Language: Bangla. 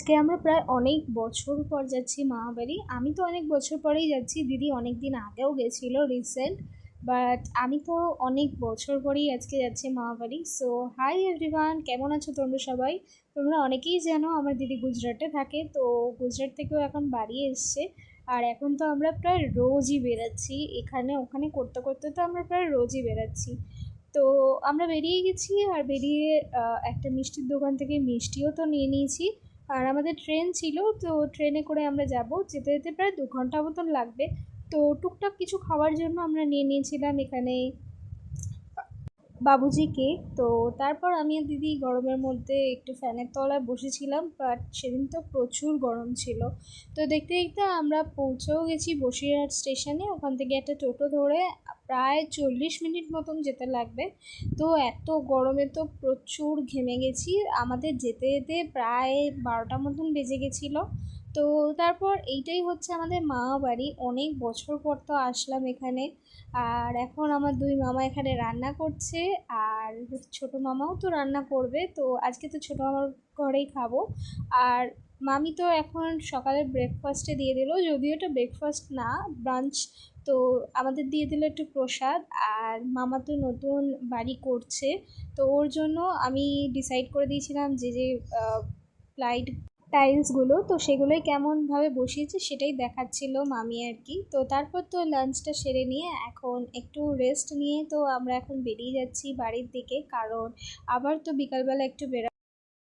আজকে আমরা প্রায় অনেক বছর পর যাচ্ছি মামাবাড়ি। আমি তো অনেক বছর পরেই যাচ্ছি, দিদি অনেক দিন আগেও গেছিল রিসেন্ট। বাট আমি তো অনেক বছর পরেই আজকে যাচ্ছি মামাবাড়ি। সো হাই এভরিওয়ান, কেমন আছো তোমরা সবাই? তোমরা অনেকেই জানো আমার দিদি গুজরাটে থাকে, তো গুজরাট থেকেও এখন বাড়ি এসছে। আর এখন তো আমরা প্রায় রোজই বেরাচ্ছি, এখানে ওখানে করতে করতে তো আমরা প্রায় রোজই বেরাচ্ছি। তো আমরা বেরিয়ে গেছি, আর বেরিয়ে একটা মিষ্টির দোকান থেকে মিষ্টিও তো নিয়ে নিয়েছি। আর আমাদের ট্রেন ছিল, তো ট্রেনে করে আমরা যাব, যেতে যেতে প্রায় 2 ঘন্টা মতন লাগবে। তো টুকটাক কিছু খাওয়ার জন্য আমরা নিয়ে নিয়েছিলাম এখানে বাবুজি কেক। তো তারপর আমি আর দিদি গরমের মধ্যে একটু ফ্যানের তলায় বসেছিলাম, বাট সেদিন তো প্রচুর গরম ছিল। তো দেখতে দেখতে আমরা পৌঁছেও গেছি বসিরহাট স্টেশনে। ওখান থেকে একটা টোটো ধরে প্রায় 40 মিনিট মতন যেতে লাগবে। তো এত গরমে তো প্রচুর ঘেমে গেছি, আমাদের যেতে যেতে প্রায় 12টা মতন বেজে গেছিলো। তো তারপর এইটাই হচ্ছে আমাদের মামা বাড়ি, অনেক বছর পর তো আসলাম এখানে। আর এখন আমার দুই মামা এখানে রান্না করছে, আর ছোট মামাও তো রান্না করবে। তো আজকে তো ছোট মামার ঘরেই খাবো। আর মামি তো এখন সকালের ব্রেকফাস্টে দিয়ে দিল, যদিও এটা ব্রেকফাস্ট না, ব্রাঞ্চ। তো আমাদের দিয়ে দিল একটু প্রসাদ। আর মামা তো নতুন বাড়ি করছে, তো ওর জন্য আমি ডিসাইড করে দিয়েছিলাম যে যে লাইট টাইলসগুলো, তো সেগুলোই কেমনভাবে বসিয়েছে সেটাই দেখাচ্ছিল মামি আর কি। তো তারপর তো লাঞ্চটা সেরে নিয়ে এখন একটু রেস্ট নিয়ে তো আমরা এখন বেরিয়ে যাচ্ছি বাড়ির দিকে, কারণ আবার তো বিকালবেলা একটু